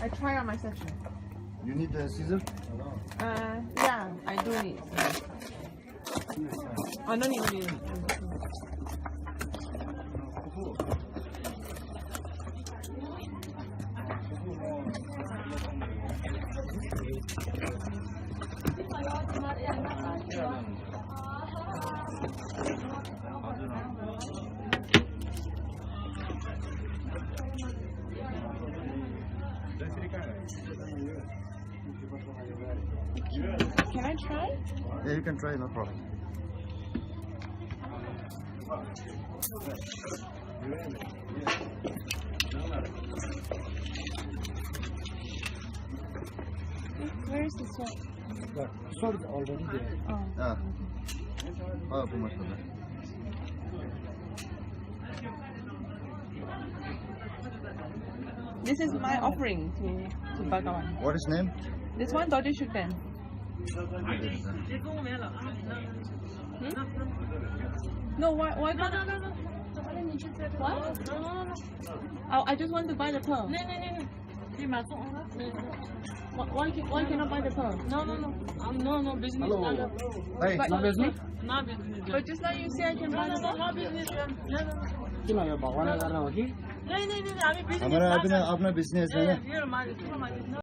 I try on my section. You need the scissor? Yeah, I do need. I don't even need it. Can I try? Yeah, you can try, no problem. Where is the salt? The salt is already there. Oh. Ah. Oh, too much for that. This is my offering to Bhagawan. What is name? This one, Dodgy Shukden. No, why not? No. What? Oh, I just want to buy the pearl. Why cannot buy the pearl? No, business. Hey, But- No business? No business. But just now you say I can buy the pearl. No business. किन यो भगवान गर्न हो कि नहीं, हामी business. हमारा अपना business है ना? ये हमारे